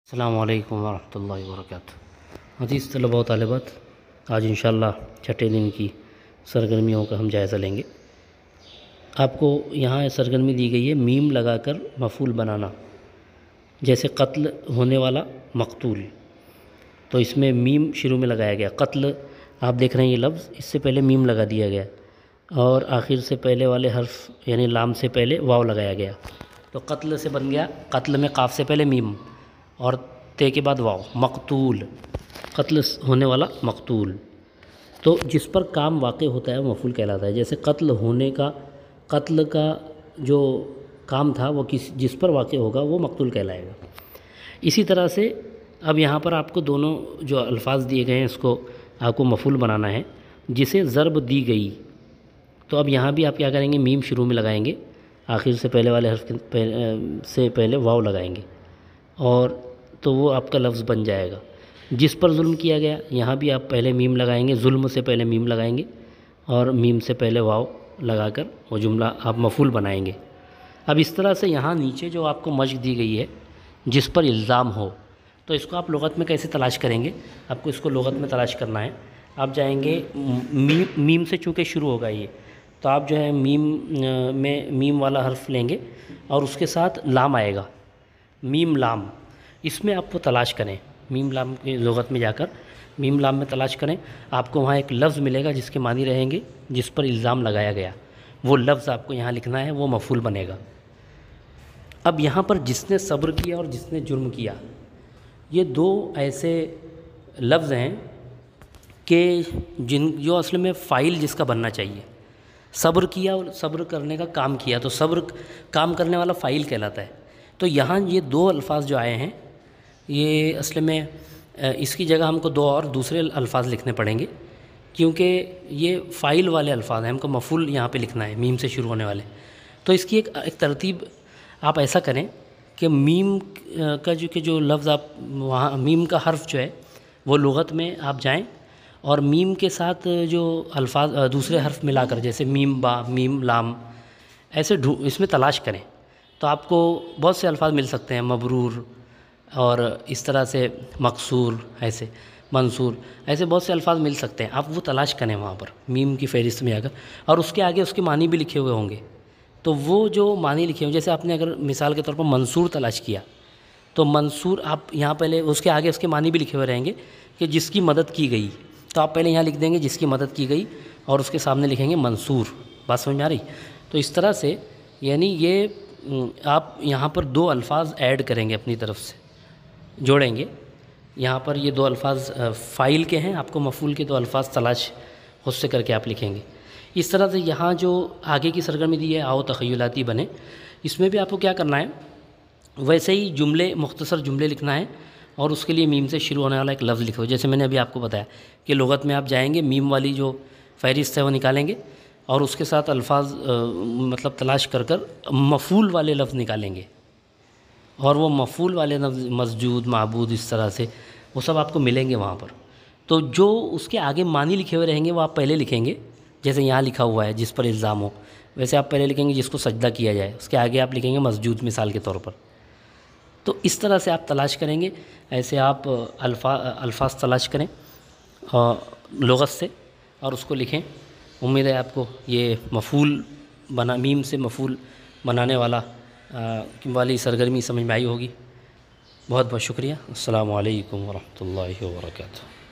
السلام علیکم ورحمۃ اللہ وبرکاتہ۔ عزیز طلباء و طالبات، آج انشاءاللہ چھٹے دن کی سرگرمیوں کا ہم جائزہ لیں گے۔ آپ کو یہاں سرگرمی دی گئی ہے میم لگا کر مفعول بنانا، جیسے قتل ہونے والا مقتول، تو اس میں میم شروع میں لگایا گیا۔ قتل آپ دیکھ رہے ہیں یہ لفظ، اس سے پہلے میم لگا دیا گیا اور آخر سے پہلے والے حرف یعنی لام سے پہلے واو لگایا گیا، تو قتل سے بن گیا قتل میں قاف سے پہلے میم اور تے کے بعد واو، مقتول، قتل ہونے والا مقتول۔ تو جس پر کام واقع ہوتا ہے وہ مفعول کہلاتا ہے، جیسے قتل ہونے کا، قتل کا جو کام تھا وہ جس پر واقع ہوگا وہ مقتول کہلائے گا۔ اسی طرح سے اب یہاں پر آپ کو دونوں جو الفاظ دیے گئے ہیں اس کو آپ کو مفعول بنانا ہے، جسے ضرب دی گئی، تو اب یہاں بھی آپ کیا کریں گے، میم شروع میں لگائیں گے، آخر سے پہلے والے حرف سے پہلے واو لگائیں گے، اور تو وہ آپ کا لفظ بن جائے گا۔ جس پر ظلم کیا گیا، یہاں بھی آپ پہلے میم لگائیں گے، ظلم سے پہلے میم لگائیں گے اور میم سے پہلے واو لگا کر وہ جملہ آپ مفعول بنائیں گے۔ اب اس طرح سے یہاں نیچے جو آپ کو مشق دی گئی ہے جس پر الزام ہو، تو اس کو آپ لغت میں کیسے تلاش کریں گے؟ آپ کو اس کو لغت میں تلاش کرنا ہے۔ آپ جائیں گے میم سے، چونکہ شروع ہوگا یہ، تو آپ جو ہے میم میں میم والا حرف لیں گے اور اس کے ساتھ لام آئے گا، میم لام، اس میں آپ کو تلاش کریں، میم لام کی لغت میں جا کر میم لام میں تلاش کریں، آپ کو وہاں ایک لفظ ملے گا جس کے معنی رہیں گے جس پر الزام لگایا گیا، وہ لفظ آپ کو یہاں لکھنا ہے، وہ مفعول بنے گا۔ اب یہاں پر جس نے صبر کیا اور جس نے جرم کیا، یہ دو ایسے لفظ ہیں کہ جو اصل میں فاعل جس کا بننا چاہیے، صبر کیا اور صبر کرنے کا کام کیا، تو صبر کام کرنے والا فاعل کہلاتا ہے۔ تو یہاں یہ دو الفاظ جو آئے ہیں، یہ اصل میں اس کی جگہ ہم کو دو اور دوسرے الفاظ لکھنے پڑیں گے، کیونکہ یہ فاعل والے الفاظ ہیں، ہم کو مفعول یہاں پہ لکھنا ہے، میم سے شروع ہونے والے۔ تو اس کی ایک ترتیب آپ ایسا کریں کہ میم کا جو لفظ آپ وہاں میم کا حرف جو ہے وہ لغت میں آپ جائیں اور میم کے ساتھ جو الفاظ دوسرے حرف ملا کر، جیسے میم با، میم لام، ایسے اس میں تلاش کریں، تو آپ کو بہت سے الفاظ مل سکتے ہیں، مبرور اور اس طرح سے مقصور، ایسے منصور، ایسے بہت سے الفاظ مل سکتے ہیں، آپ وہ تلاش کریں وہاں پر میم کی فہرست میں آ کر، اور اس کے آگے اس کے معنی بھی لکھے ہوئے ہوں گے، تو وہ جو معنی لکھے ہوئے، جیسے آپ نے اگر مثال کے طور پر منصور تلاش کیا، تو منصور آپ یہاں پہلے اس کے آگے اس کے معنی بھی لکھے ہوئے رہیں گے کہ جس کی مدد کی گئی، تو آپ پہلے یہاں لکھ دیں گے جس کی مدد کی گئی اور اس کے سامنے لکھیں گے منصور۔ بات سمجھ میں آ رہی؟ تو اس طرح سے یعنی یہ آپ یہاں پر دو الفاظ ایڈ کریں گے، اپنی طرف سے جوڑیں گے۔ یہاں پر یہ دو الفاظ فاعل کے ہیں، آپ کو مفعول کے دو الفاظ تلاش خود سے کر کے آپ لکھیں گے۔ اس طرح سے یہاں جو آگے کی سرگرمی دی ہے، آؤ تخیلاتی بنے، اس میں بھی آپ کو کیا کرنا ہے، ویسے ہی جملے، مختصر جملے لکھنا ہے، اور اس کے لیے میم سے شروع ہونے والا ایک لفظ لکھو، جیسے میں نے ابھی آپ کو بتایا کہ لغت میں آپ جائیں گے، میم والی جو فہرست ہے وہ نکالیں گے اور اس کے ساتھ الفاظ مطلب تلاش کر مفعول والے لفظ نکالیں گے، اور وہ مفعول والے لفظ مسجود، معبود، اس طرح سے وہ سب آپ کو ملیں گے وہاں پر۔ تو جو اس کے آگے معنی لکھے ہوئے رہیں گے وہ آپ پہلے لکھیں گے، جیسے یہاں لکھا ہوا ہے جس پر الزام ہو، ویسے آپ پہلے لکھیں گے جس کو سجدہ کیا جائے، اس کے آگے آپ لکھیں گے مسجود، مثال کے طور پر۔ تو اس طرح سے آپ تلاش کریں گے، ایسے آپ الفاظ تلاش کریں لغت سے اور اس کو لکھیں۔ امید ہے آپ کو یہ مفعول میم سے مفعول بنانے والی سرگرمی سمجھ میں آئی ہوگی۔ بہت بہت شکریہ۔ السلام علیکم ورحمۃ اللہ وبرکاتہ۔